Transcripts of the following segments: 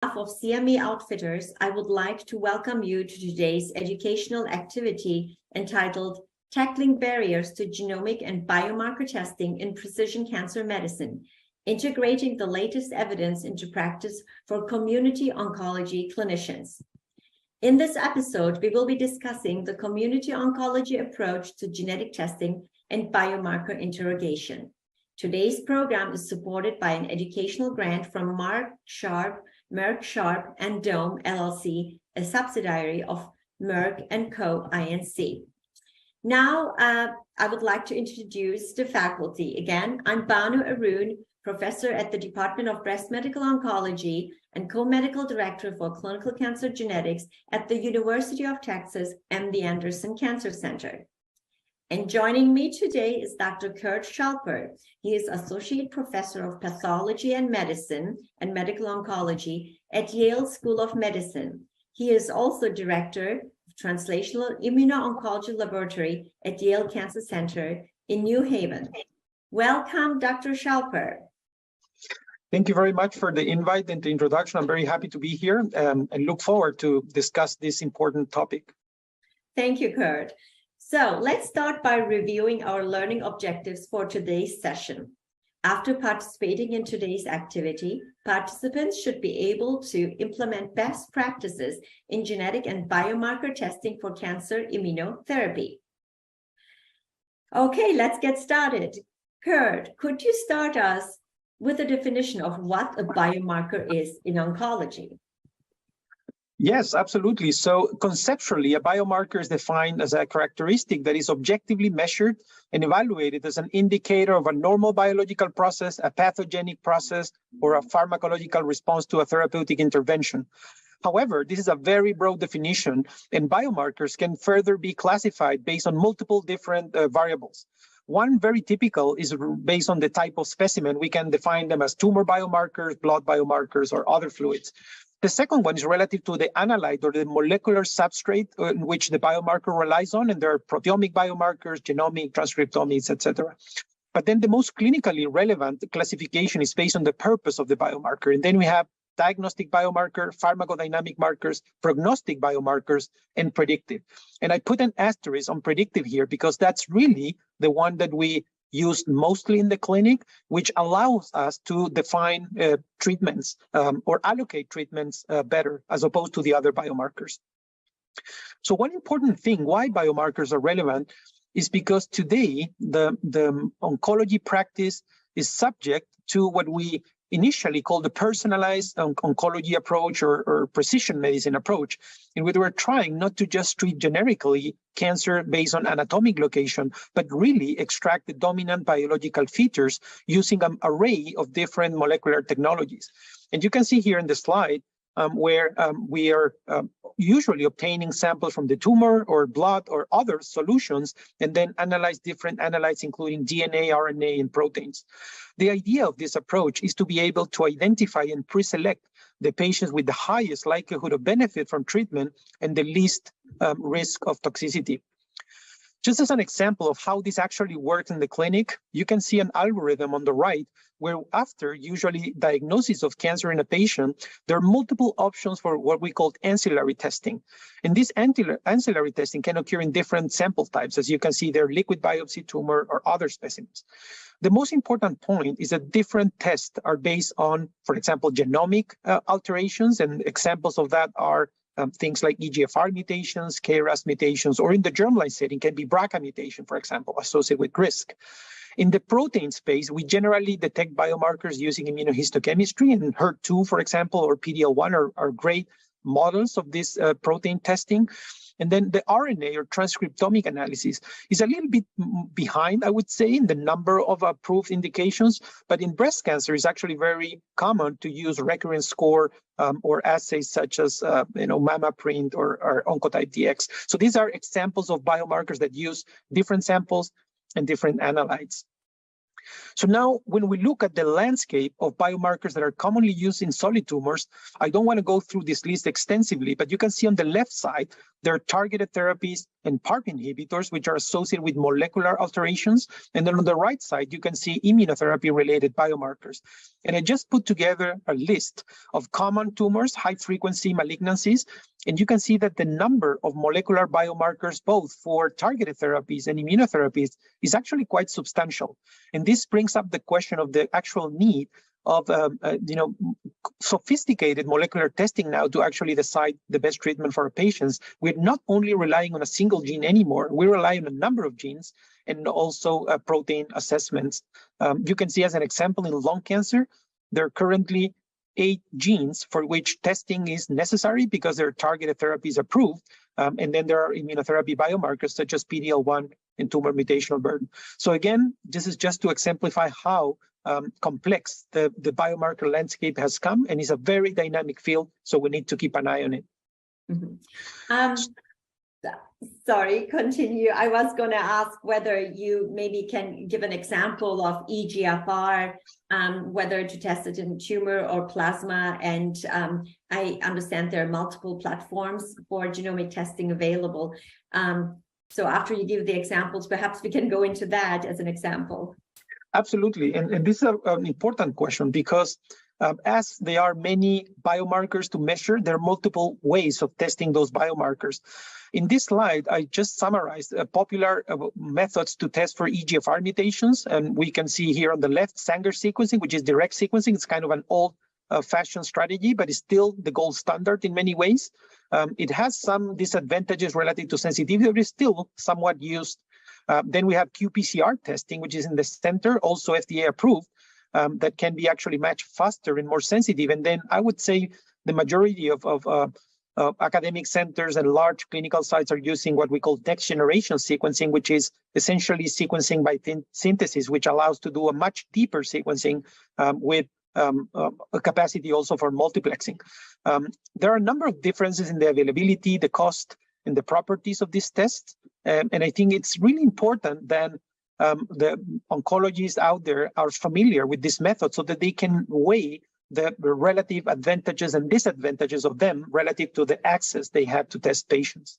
Of CME Outfitters, I would like to welcome you to today's educational activity entitled Tackling Barriers to Genomic and Biomarker Testing in Precision Cancer Medicine, Integrating the Latest Evidence into Practice for Community Oncology Clinicians. In this episode, we will be discussing the community oncology approach to genetic testing and biomarker interrogation. Today's program is supported by an educational grant from Merck Sharp and Dome LLC, a subsidiary of Merck & Co. Inc. Now, I would like to introduce the faculty. Again, I'm Banu Arun, professor at the Department of Breast Medical Oncology and co-medical director for clinical cancer genetics at the University of Texas MD Anderson Cancer Center. And joining me today is Dr. Kurt Schalper. He is Associate Professor of Pathology and Medicine and Medical Oncology at Yale School of Medicine. He is also Director of Translational Immuno-Oncology Laboratory at Yale Cancer Center in New Haven. Welcome, Dr. Schalper. Thank you very much for the invite and the introduction. I'm very happy to be here and look forward to discuss this important topic. Thank you, Kurt. So let's start by reviewing our learning objectives for today's session. After participating in today's activity, participants should be able to implement best practices in genetic and biomarker testing for cancer immunotherapy. Okay, let's get started. Kurt, could you start us with a definition of what a biomarker is in oncology? Yes, absolutely. So conceptually, a biomarker is defined as a characteristic that is objectively measured and evaluated as an indicator of a normal biological process, a pathogenic process, or a pharmacological response to a therapeutic intervention. However, this is a very broad definition, and biomarkers can further be classified based on multiple different variables. One very typical is based on the type of specimen. We can define them as tumor biomarkers, blood biomarkers, or other fluids. The second one is relative to the analyte or the molecular substrate in which the biomarker relies on, and there are proteomic biomarkers, genomic, transcriptomics, etc. But then the most clinically relevant classification is based on the purpose of the biomarker. And then we have diagnostic biomarker, pharmacodynamic markers, prognostic biomarkers, and predictive. And I put an asterisk on predictive here because that's really the one that we used mostly in the clinic, which allows us to define treatments or allocate treatments better as opposed to the other biomarkers. So one important thing why biomarkers are relevant is because today the oncology practice is subject to what we initially called the personalized oncology approach or precision medicine approach, in which we're trying not to just treat generically cancer based on anatomic location, but really extract the dominant biological features using an array of different molecular technologies. And you can see here in the slide where we are usually obtaining samples from the tumor or blood or other solutions, and then analyze different analytes, including DNA, RNA, and proteins. The idea of this approach is to be able to identify and pre-select the patients with the highest likelihood of benefit from treatment and the least risk of toxicity. Just as an example of how this actually works in the clinic, you can see an algorithm on the right where after usually diagnosis of cancer in a patient, there are multiple options for what we call ancillary testing. And this ancillary testing can occur in different sample types. As you can see there, liquid biopsy, tumor, or other specimens. The most important point is that different tests are based on, for example, genomic alterations, and examples of that are things like EGFR mutations, KRAS mutations, or in the germline setting can be BRCA mutation, for example, associated with risk. In the protein space, we generally detect biomarkers using immunohistochemistry, and HER2, for example, or PD-L1 are great models of this protein testing. And then the RNA or transcriptomic analysis is a little bit behind, I would say, in the number of approved indications. But in breast cancer, it's actually very common to use recurrence score or assays such as MammaPrint or Oncotype DX. So these are examples of biomarkers that use different samples and different analytes. So now when we look at the landscape of biomarkers that are commonly used in solid tumors, I don't want to go through this list extensively, but you can see on the left side, there are targeted therapies, and PARP inhibitors, which are associated with molecular alterations. And then on the right side, you can see immunotherapy-related biomarkers. And I just put together a list of common tumors, high-frequency malignancies, and you can see that the number of molecular biomarkers, both for targeted therapies and immunotherapies, is actually quite substantial. And this brings up the question of the actual need of sophisticated molecular testing now to actually decide the best treatment for our patients. We're not only relying on a single gene anymore, we're relying on a number of genes and also protein assessments. You can see as an example in lung cancer, there are currently 8 genes for which testing is necessary because there are targeted therapies approved. And then there are immunotherapy biomarkers such as PD-L1 and tumor mutational burden. So again, this is just to exemplify how complex the biomarker landscape has come, and is a very dynamic field, so we need to keep an eye on it. Sorry, continue. I was going to ask whether you maybe can give an example of EGFR, whether to test it in tumor or plasma. And I understand there are multiple platforms for genomic testing available. So after you give the examples, perhaps we can go into that as an example. Absolutely. And this is an important question because as there are many biomarkers to measure, there are multiple ways of testing those biomarkers. In this slide, I just summarized popular methods to test for EGFR mutations. And we can see here on the left, Sanger sequencing, which is direct sequencing. It's kind of an old-fashioned strategy, but it's still the gold standard in many ways. It has some disadvantages relative to sensitivity, but it's still somewhat used. Then we have qPCR testing, which is in the center, also FDA approved, that can be actually matched faster and more sensitive. And then I would say the majority of academic centers and large clinical sites are using what we call next generation sequencing, which is essentially sequencing by synthesis, which allows to do a much deeper sequencing with a capacity also for multiplexing. There are a number of differences in the availability, the cost, and the properties of these tests. And I think it's really important that the oncologists out there are familiar with this method so that they can weigh the relative advantages and disadvantages of them relative to the access they have to test patients.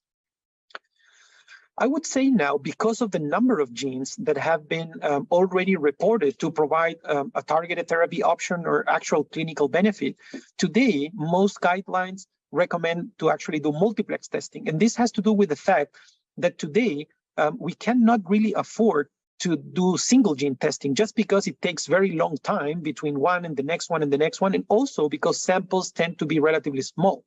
I would say now, because of the number of genes that have been already reported to provide a targeted therapy option or actual clinical benefit, today, most guidelines recommend to actually do multiplex testing. And this has to do with the fact that today we cannot really afford to do single gene testing just because it takes very long time between one and the next one and the next one, and also because samples tend to be relatively small.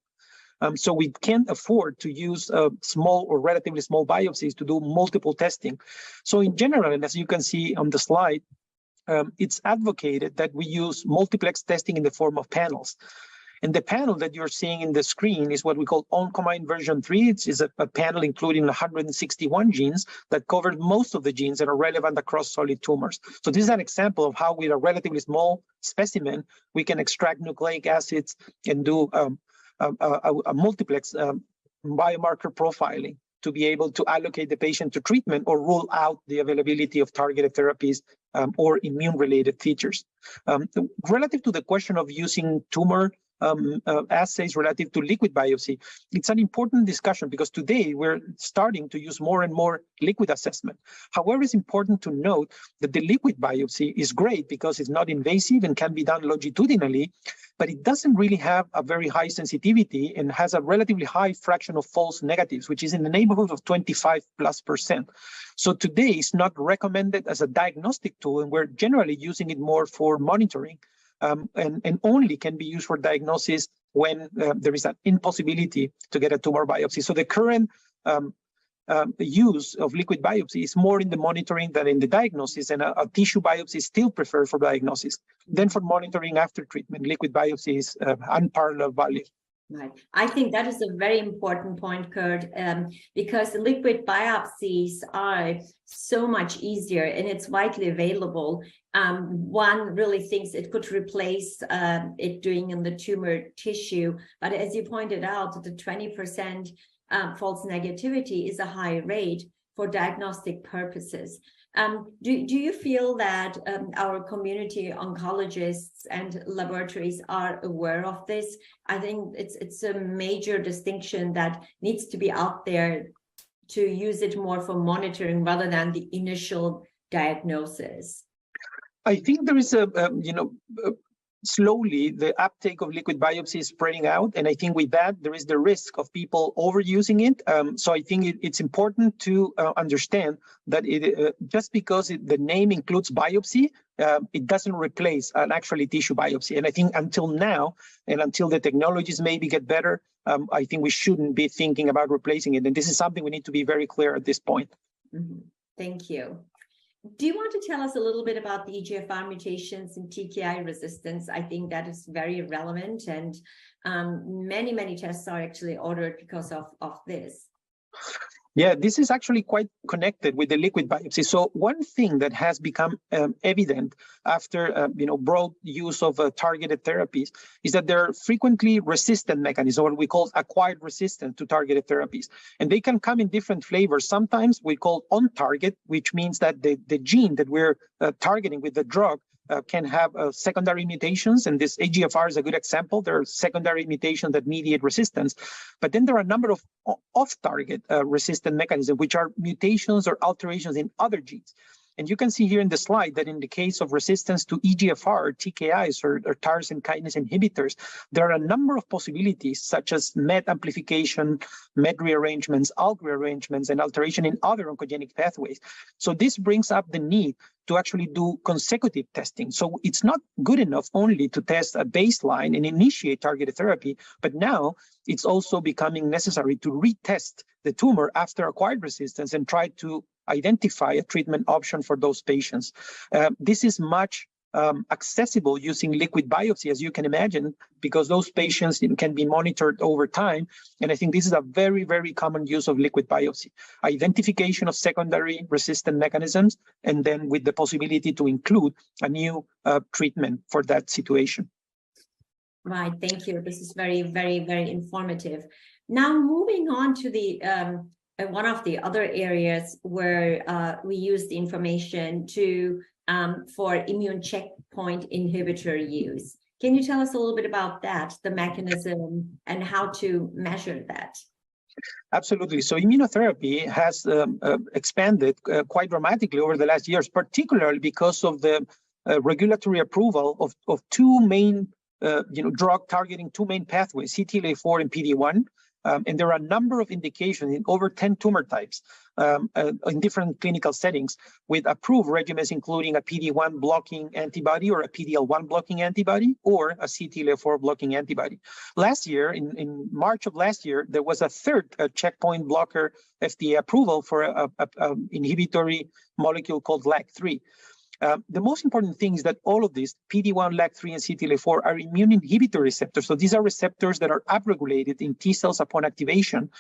So we can't afford to use small or relatively small biopsies to do multiple testing. So in general, and as you can see on the slide, it's advocated that we use multiplex testing in the form of panels. And the panel that you're seeing in the screen is what we call Oncomine version 3. It is a panel including 161 genes that covered most of the genes that are relevant across solid tumors. So this is an example of how with a relatively small specimen, we can extract nucleic acids and do a multiplex biomarker profiling to be able to allocate the patient to treatment or rule out the availability of targeted therapies or immune-related features. Relative to the question of using tumor assays relative to liquid biopsy, it's an important discussion because today we're starting to use more and more liquid assessment. However, it's important to note that the liquid biopsy is great because it's not invasive and can be done longitudinally, but it doesn't really have a very high sensitivity and has a relatively high fraction of false negatives, which is in the neighborhood of 25+%. So today it's not recommended as a diagnostic tool, and we're generally using it more for monitoring. And only can be used for diagnosis when there is an impossibility to get a tumor biopsy. So the current use of liquid biopsy is more in the monitoring than in the diagnosis, and a tissue biopsy is still preferred for diagnosis. Then for monitoring after treatment, liquid biopsy is unparalleled value. Right. I think that is a very important point, Kurt, because liquid biopsies are so much easier and it's widely available. One really thinks it could replace it doing in the tumor tissue. But as you pointed out, the 20% false negativity is a high rate for diagnostic purposes. Do you feel that our community oncologists and laboratories are aware of this? I think it's a major distinction that needs to be out there to use it more for monitoring rather than the initial diagnosis? I think there is slowly the uptake of liquid biopsy is spreading out, and I think with that there is the risk of people overusing it. So I think it's important to understand that just because the name includes biopsy, it doesn't replace an actually tissue biopsy. And I think until now, and until the technologies maybe get better, I think we shouldn't be thinking about replacing it. And this is something we need to be very clear at this point. Mm-hmm. Thank you. Do you want to tell us a little bit about the EGFR mutations and TKI resistance? I think that is very relevant, and many tests are actually ordered because of this. Yeah, this is actually quite connected with the liquid biopsy. So one thing that has become evident after broad use of targeted therapies is that there are frequently resistant mechanisms, what we call acquired resistance to targeted therapies. And they can come in different flavors. Sometimes we call on target, which means that the gene that we're targeting with the drug can have secondary mutations, and this EGFR is a good example. There are secondary mutations that mediate resistance, but then there are a number of off-target resistant mechanisms, which are mutations or alterations in other genes. And you can see here in the slide that in the case of resistance to EGFR, TKIs, or tyrosine kinase inhibitors, there are a number of possibilities, such as MET amplification, MET rearrangements, ALK rearrangements, and alteration in other oncogenic pathways. So this brings up the need to actually do consecutive testing. So it's not good enough only to test a baseline and initiate targeted therapy, but now it's also becoming necessary to retest the tumor after acquired resistance and try to identify a treatment option for those patients. This is much accessible using liquid biopsy, as you can imagine, because those patients can be monitored over time. And I think this is a very, very common use of liquid biopsy. Identification of secondary resistant mechanisms, and then with the possibility to include a new treatment for that situation. Right, thank you. This is very, very, very informative. Now moving on to the one of the other areas where we use the information to for immune checkpoint inhibitor use. Can you tell us a little bit about that, the mechanism, and how to measure that? Absolutely. So immunotherapy has expanded quite dramatically over the last years, particularly because of the regulatory approval of two main drug targeting two main pathways, CTLA-4 and PD-1. And there are a number of indications in over 10 tumor types in different clinical settings with approved regimens, including a PD-1 blocking antibody or a PD-L1 blocking antibody or a CTLA-4 blocking antibody. Last year, in March of last year, there was a third checkpoint blocker FDA approval for an inhibitory molecule called LAG-3. The most important thing is that all of these, PD-1, LAG-3, and CTLA-4, are immune inhibitor receptors. So these are receptors that are upregulated in T cells upon activation,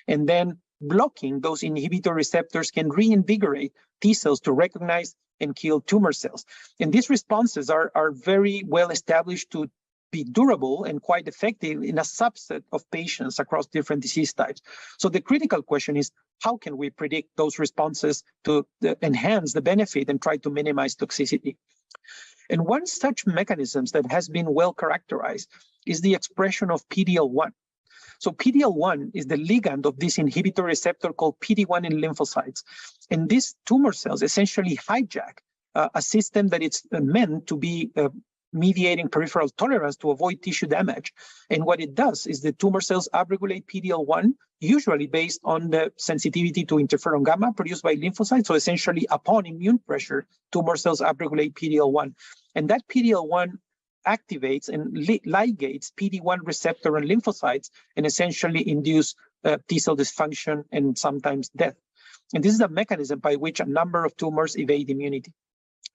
and then blocking those inhibitor receptors can reinvigorate T cells to recognize and kill tumor cells. And these responses are very well established to be durable and quite effective in a subset of patients across different disease types. So the critical question is, how can we predict those responses to enhance the benefit and try to minimize toxicity? And one such mechanism that has been well characterized is the expression of PD-L1. So PD-L1 is the ligand of this inhibitor receptor called PD-1 in lymphocytes. And these tumor cells essentially hijack a system that it's meant to be mediating peripheral tolerance to avoid tissue damage. And what it does is the tumor cells upregulate PD-L1, usually based on the sensitivity to interferon gamma produced by lymphocytes. So essentially, upon immune pressure, tumor cells upregulate PD-L1. And that PD-L1 activates and ligates PD-1 receptor on lymphocytes and essentially induce T cell dysfunction and sometimes death. And this is a mechanism by which a number of tumors evade immunity.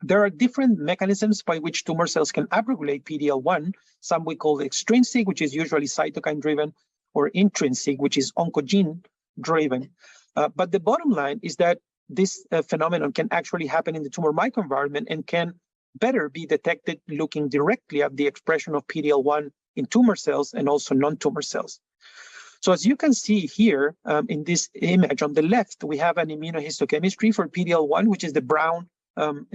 There are different mechanisms by which tumor cells can upregulate PD-L1. Some we call extrinsic, which is usually cytokine-driven, or intrinsic, which is oncogene-driven. But the bottom line is that this phenomenon can actually happen in the tumor microenvironment and can better be detected looking directly at the expression of PD-L1 in tumor cells and also non-tumor cells. So as you can see here in this image on the left, we have an immunohistochemistry for PD-L1, which is the brown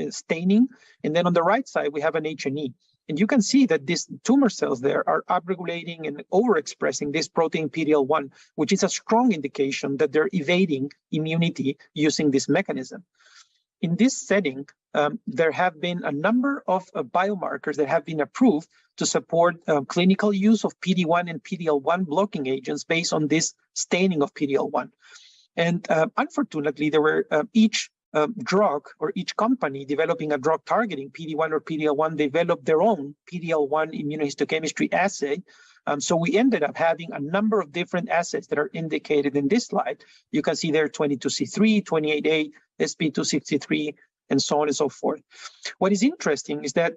staining. And then on the right side, we have an H&E. And you can see that these tumor cells there are upregulating and overexpressing this protein PD-L1, which is a strong indication that they're evading immunity using this mechanism. In this setting, there have been a number of biomarkers that have been approved to support clinical use of PD-1 and PD-L1 blocking agents based on this staining of PD-L1. And unfortunately, there were each drug or each company developing a drug targeting PD-1 or PD-L1 developed their own PD-L1 immunohistochemistry assay. So we ended up having a number of different assays that are indicated in this slide. You can see there 22C3, 28A, SP263, and so on and so forth. What is interesting is that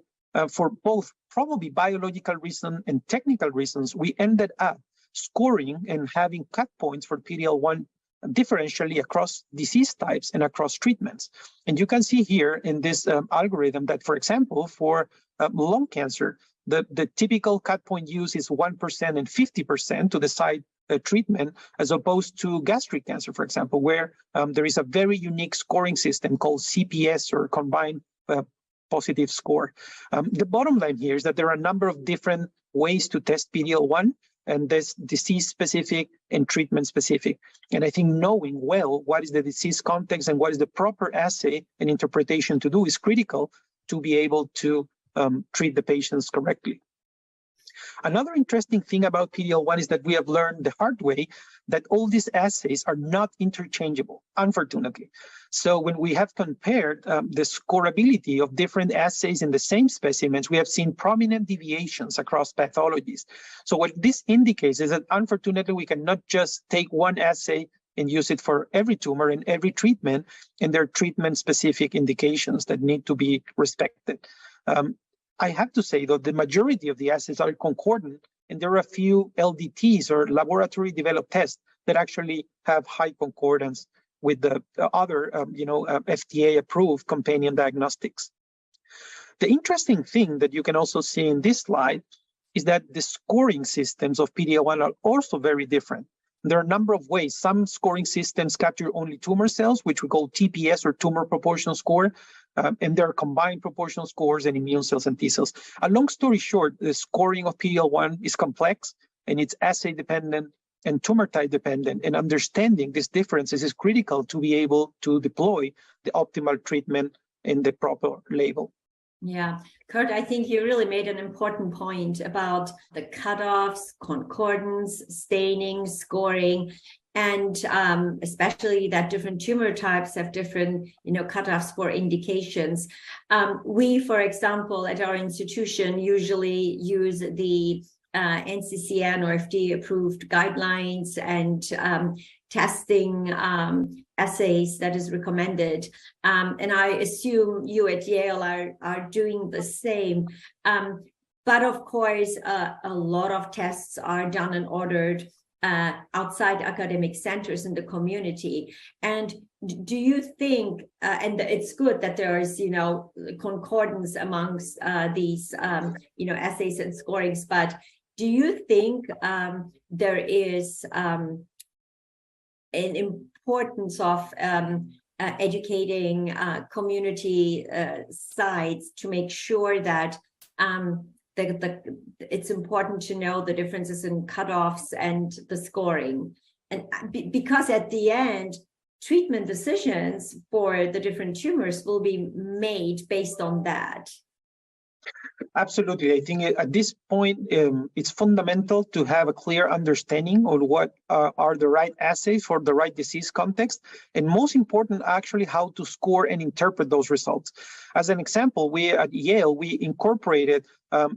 for both probably biological reasons and technical reasons, we ended up scoring and having cut points for PD-L1 differentially across disease types and across treatments. And you can see here in this algorithm that, for example, for lung cancer, the typical cut point use is 1% and 50% to decide treatment, as opposed to gastric cancer, for example, where there is a very unique scoring system called CPS, or combined positive score. The bottom line here is that there are a number of different ways to test PD-L1, and there's disease-specific and treatment-specific. And I think knowing well what is the disease context and what is the proper assay and interpretation to do is critical to be able to treat the patients correctly. Another interesting thing about PD-L1 is that we have learned the hard way that all these assays are not interchangeable, unfortunately. So when we have compared the scorability of different assays in the same specimens, we have seen prominent deviations across pathologies. So what this indicates is that, unfortunately, we cannot just take one assay and use it for every tumor and every treatment, and there are treatment-specific indications that need to be respected. I have to say, though, the majority of the assays are concordant, and there are a few LDTs or laboratory-developed tests that actually have high concordance with the other, FDA-approved companion diagnostics. The interesting thing that you can also see in this slide is that the scoring systems of PD-L1 are also very different. There are a number of ways. Some scoring systems capture only tumor cells, which we call TPS, or tumor proportional score, and there are combined proportional scores and immune cells and T cells. A long story short, the scoring of PD-L1 is complex, and it's assay dependent and tumor type dependent, and understanding these differences is critical to be able to deploy the optimal treatment in the proper label. Yeah, Kurt, I think you really made an important point about the cutoffs, concordance, staining, scoring, and especially that different tumor types have different, cutoffs for indications. We, for example, at our institution usually use the NCCN or FDA-approved guidelines and testing assays that is recommended. And I assume you at Yale are doing the same. But of course, a lot of tests are done and ordered outside academic centers in the community. And do you think, and it's good that there is, concordance amongst these, assays and scorings, but do you think there is an importance of educating community sites to make sure that it's important to know the differences in cutoffs and the scoring? And because at the end, treatment decisions for the different tumors will be made based on that. Absolutely. I think at this point, it's fundamental to have a clear understanding on what are the right assays for the right disease context, and most important, actually, how to score and interpret those results. As an example, we at Yale, we incorporated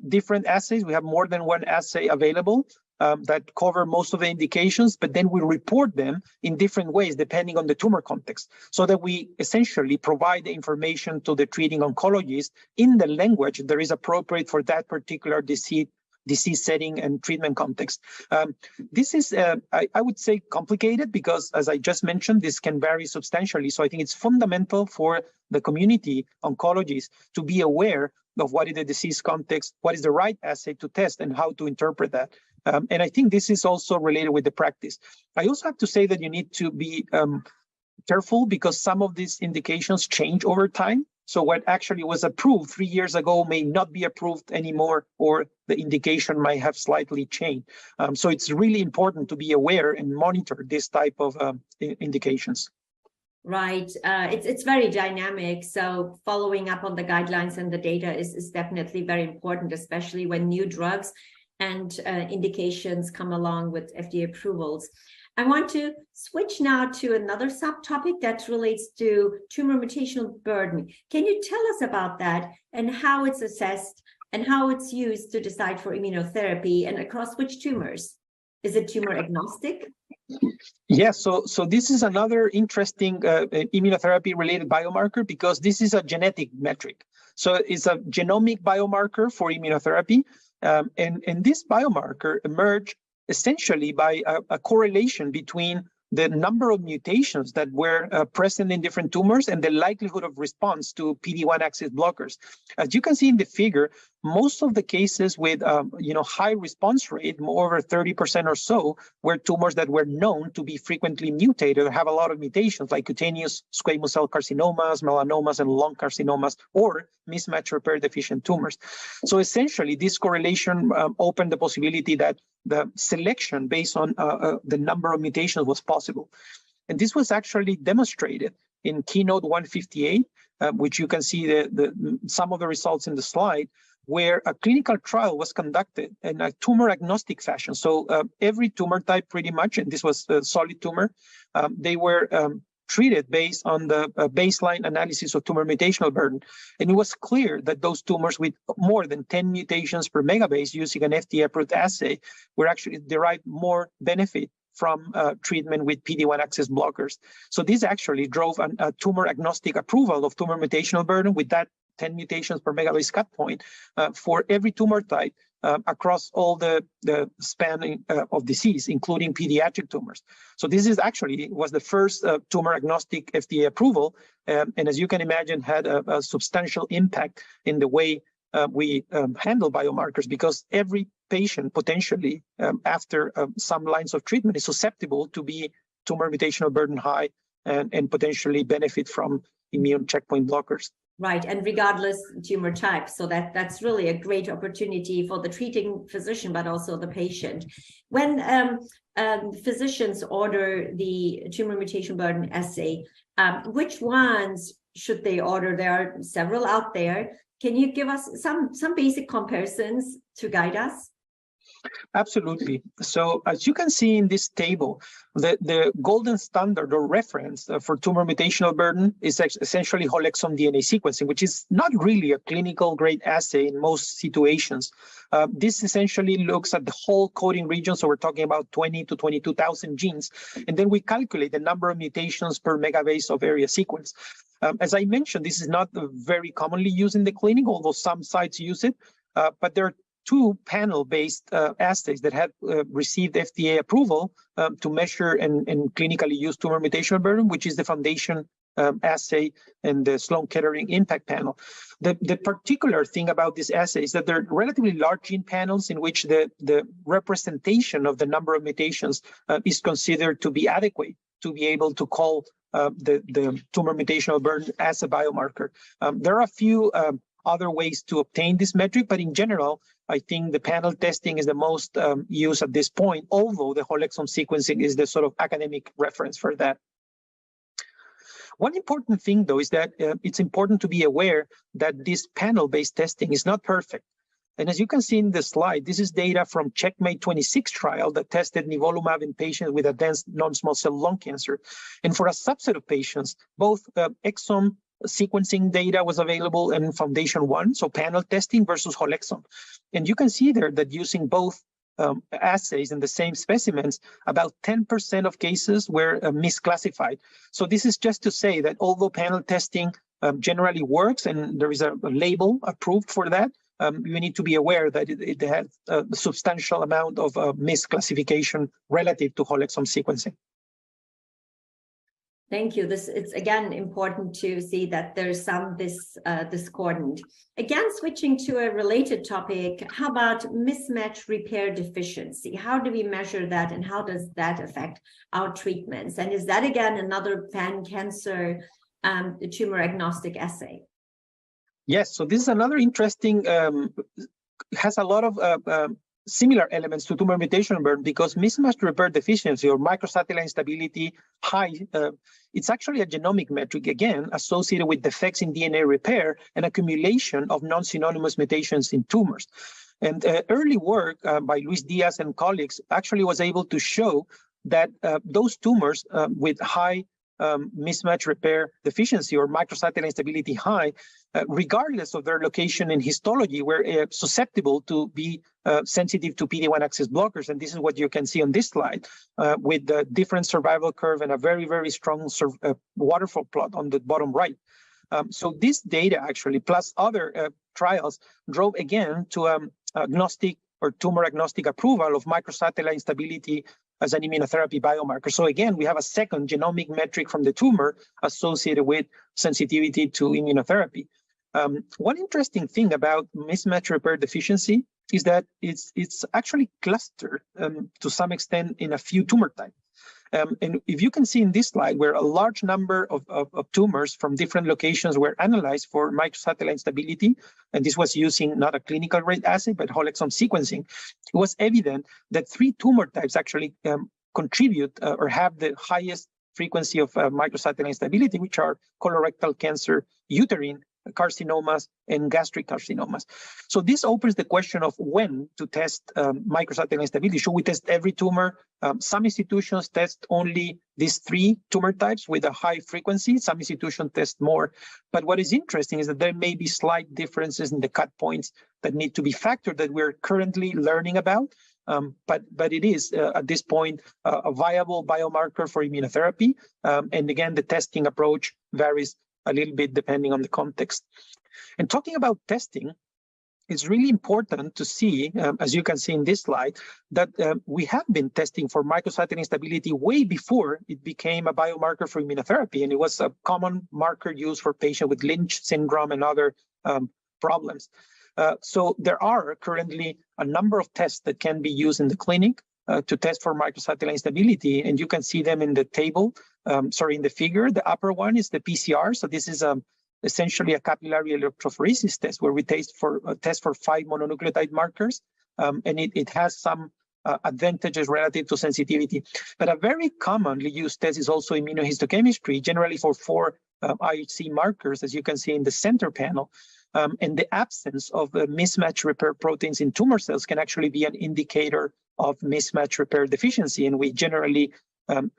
different assays. We have more than one assay available that cover most of the indications, but then we report them in different ways depending on the tumor context, so that we essentially provide the information to the treating oncologist in the language that is appropriate for that particular disease setting and treatment context. This is, I would say, complicated because, as I just mentioned, this can vary substantially. So I think it's fundamental for the community oncologists to be aware of what is the disease context, what is the right assay to test, and how to interpret that. And I think this is also related with the practice. I also have to say that you need to be careful because some of these indications change over time. So what actually was approved 3 years ago may not be approved anymore, or the indication might have slightly changed. So it's really important to be aware and monitor this type of indications. Right. It's very dynamic. So following up on the guidelines and the data is definitely very important, especially when new drugs and indications come along with FDA approvals. I want to switch now to another subtopic that relates to tumor mutational burden. Can you tell us about that and how it's assessed and how it's used to decide for immunotherapy and across which tumors? Is it tumor agnostic? Yes, so this is another interesting immunotherapy-related biomarker, because this is a genetic metric. So it's a genomic biomarker for immunotherapy, and this biomarker emerged essentially by a correlation between the number of mutations that were present in different tumors and the likelihood of response to PD-1 axis blockers. As you can see in the figure, most of the cases with high response rate, more over 30% or so, were tumors that were known to be frequently mutated or have a lot of mutations, like cutaneous squamous cell carcinomas, melanomas, and lung carcinomas, or mismatch repair deficient tumors. So essentially, this correlation opened the possibility that the selection based on the number of mutations was possible. And this was actually demonstrated in Keynote 158, which you can see some of the results in the slide, where a clinical trial was conducted in a tumor agnostic fashion. So every tumor type pretty much, and this was a solid tumor, they were treated based on the baseline analysis of tumor mutational burden. And it was clear that those tumors with more than 10 mutations per megabase using an FDA-approved assay were actually derived more benefit from treatment with PD-1 axis blockers. So this actually drove a tumor agnostic approval of tumor mutational burden with that 10 mutations per megabase cut point for every tumor type across all the span of disease, including pediatric tumors. So this is actually was the first tumor agnostic FDA approval, and as you can imagine, had a substantial impact in the way we handle biomarkers, because every patient potentially after some lines of treatment is susceptible to be tumor mutational burden high and potentially benefit from immune checkpoint blockers. Right, and regardless tumor type. So that's really a great opportunity for the treating physician, but also the patient. When physicians order the tumor mutation burden assay, which ones should they order? There are several out there. Can you give us some basic comparisons to guide us? Absolutely. So as you can see in this table, the golden standard or reference for tumor mutational burden is essentially whole exome DNA sequencing, which is not really a clinical grade assay in most situations. This essentially looks at the whole coding region. So we're talking about 20 to 22,000 genes. And then we calculate the number of mutations per megabase of area sequence. As I mentioned, this is not very commonly used in the clinic, although some sites use it. But there are two panel-based assays that have received FDA approval to measure and clinically use tumor mutational burden, which is the Foundation assay and the Sloan Kettering Impact Panel. The particular thing about this assay is that they're relatively large gene panels in which the representation of the number of mutations is considered to be adequate to be able to call the tumor mutational burden as a biomarker. There are a few other ways to obtain this metric, but in general, I think the panel testing is the most used at this point, although the whole exome sequencing is the sort of academic reference for that. One important thing, though, is that it's important to be aware that this panel-based testing is not perfect. And as you can see in the slide, this is data from Checkmate 26 trial that tested nivolumab in patients with advanced non-small cell lung cancer. And for a subset of patients, both exome sequencing data was available in Foundation 1, so panel testing versus whole exome. And you can see there that using both assays in the same specimens, about 10% of cases were misclassified. So this is just to say that although panel testing generally works and there is a label approved for that, you need to be aware that it has a substantial amount of misclassification relative to whole exome sequencing. Thank you. It's again important to see that there's some discordant. Again, switching to a related topic, how about mismatch repair deficiency? How do we measure that, and how does that affect our treatments? And is that again another pan-cancer tumor agnostic assay? Yes, so this is another interesting, has a lot of similar elements to tumor mutational burden, because mismatch repair deficiency or microsatellite instability high, it's actually a genomic metric, again, associated with defects in DNA repair and accumulation of non-synonymous mutations in tumors. And early work by Luis Diaz and colleagues actually was able to show that those tumors with high mismatch repair deficiency or microsatellite instability high, regardless of their location in histology, were susceptible to be sensitive to PD-1 axis blockers. And this is what you can see on this slide with the different survival curve and a very, very strong waterfall plot on the bottom right. So this data actually, plus other trials, drove again to agnostic or tumor agnostic approval of microsatellite instability as an immunotherapy biomarker. So again, we have a second genomic metric from the tumor associated with sensitivity to immunotherapy. One interesting thing about mismatch repair deficiency is that it's actually clustered to some extent in a few tumor types. And if you can see in this slide, where a large number of tumors from different locations were analyzed for microsatellite instability, and this was using not a clinical grade assay, but whole exome sequencing, it was evident that 3 tumor types actually contribute or have the highest frequency of microsatellite instability, which are colorectal cancer, uterine carcinomas, and gastric carcinomas. So this opens the question of when to test microsatellite instability. Should we test every tumor? Some institutions test only these 3 tumor types with a high frequency. Some institutions test more. But what is interesting is that there may be slight differences in the cut points that need to be factored that we're currently learning about. But it is, at this point, a viable biomarker for immunotherapy. And again, the testing approach varies a little bit depending on the context. And talking about testing, it's really important to see, as you can see in this slide, that we have been testing for microsatellite instability way before it became a biomarker for immunotherapy. And it was a common marker used for patients with Lynch syndrome and other problems. So there are currently a number of tests that can be used in the clinic to test for microsatellite instability, and you can see them in the table, in the figure. The upper one is the PCR. So this is essentially a capillary electrophoresis test where we test for 5 mononucleotide markers, and it has some advantages relative to sensitivity. But a very commonly used test is also immunohistochemistry, generally for 4 IHC markers, as you can see in the center panel. And the absence of mismatch repair proteins in tumor cells can actually be an indicator of mismatch repair deficiency, and we generally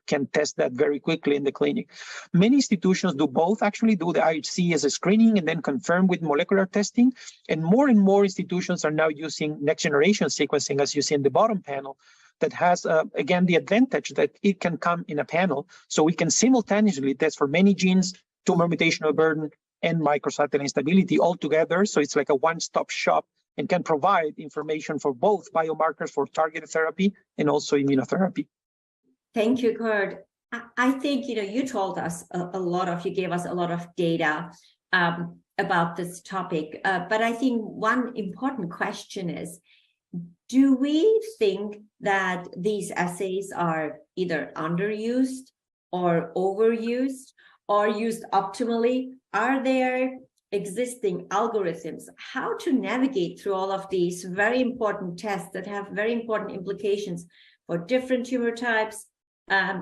can test that very quickly in the clinic. Many institutions do both, actually do the IHC as a screening and then confirm with molecular testing, and more institutions are now using next generation sequencing, as you see in the bottom panel, that has, again, the advantage that it can come in a panel, so we can simultaneously test for many genes, tumor mutational burden, and microsatellite instability all together. So it's like a one-stop shop and can provide information for both biomarkers for targeted therapy and also immunotherapy. Thank you, Kurt. I think, you told us you gave us a lot of data about this topic. But I think one important question is, do we think that these assays are either underused or overused or used optimally? Are there existing algorithms how to navigate through all of these very important tests that have very important implications for different tumor types,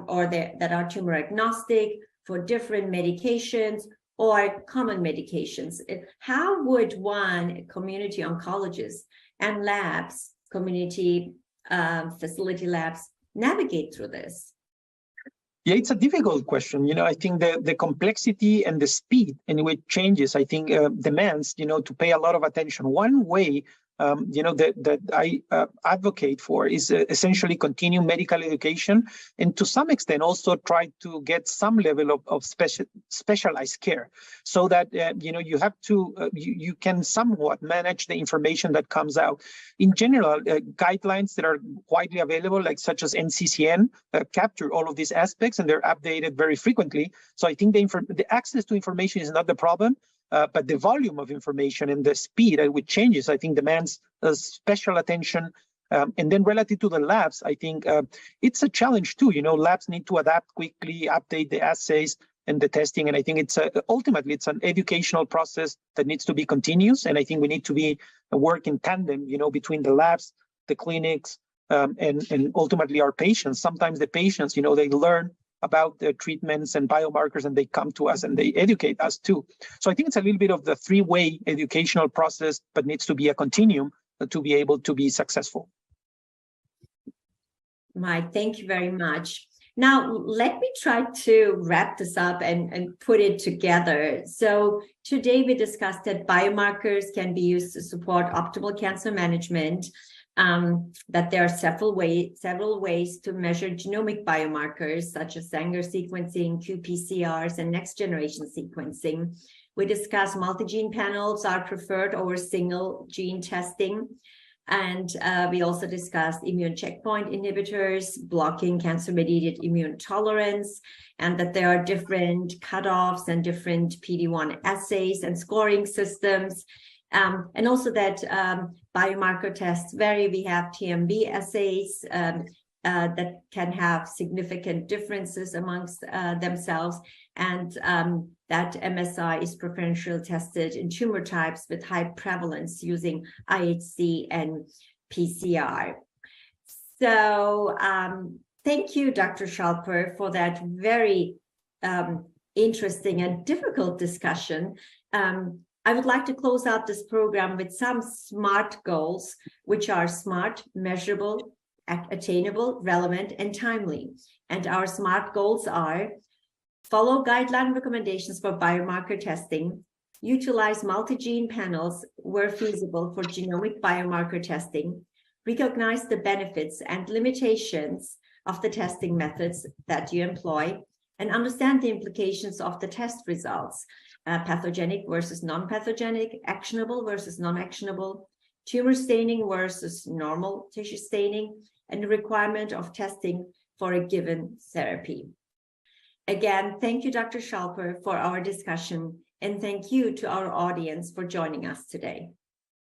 or that are tumor agnostic, for different medications or common medications? How would one community oncologist and labs, community facility labs, navigate through this? Yeah, it's a difficult question. I think the complexity and the speed in which changes, I think, demands, to pay a lot of attention. One way, that I advocate for is essentially continue medical education, and to some extent also try to get some level of specialized care, so that you have to you can somewhat manage the information that comes out. In general, guidelines that are widely available, like such as NCCN, capture all of these aspects, and they're updated very frequently. So I think the access to information is not the problem. But the volume of information and the speed at which changes, I think, demands special attention. And then relative to the labs, I think it's a challenge too. Labs need to adapt quickly, update the assays. and the testing. And I think it's ultimately it's an educational process that needs to be continuous. And I think we need to be work in tandem, between the labs, the clinics, and ultimately our patients. Sometimes the patients, they learn about the treatments and biomarkers, and they come to us and they educate us too. So I think it's a little bit of the three-way educational process, but needs to be a continuum to be able to be successful. Mike, thank you very much. Now, let me try to wrap this up and put it together. So today we discussed that biomarkers can be used to support optimal cancer management, that there are several ways to measure genomic biomarkers, such as Sanger sequencing, qPCRs, and next-generation sequencing. We discussed multi-gene panels are preferred over single gene testing. And we also discussed immune checkpoint inhibitors, blocking cancer-mediated immune tolerance, and that there are different cutoffs and different PD-1 assays and scoring systems. And also that biomarker tests vary. We have TMB assays that can have significant differences amongst themselves, and that MSI is preferentially tested in tumor types with high prevalence using IHC and PCR. So thank you, Dr. Schalper, for that very interesting and difficult discussion. I would like to close out this program with some SMART goals, which are smart, measurable, attainable, relevant, and timely. And our SMART goals are: follow guideline recommendations for biomarker testing, utilize multi-gene panels where feasible for genomic biomarker testing, recognize the benefits and limitations of the testing methods that you employ, and understand the implications of the test results, pathogenic versus non-pathogenic, actionable versus non-actionable, tumor staining versus normal tissue staining, and the requirement of testing for a given therapy. Again, thank you, Dr. Schalper, for our discussion, and thank you to our audience for joining us today.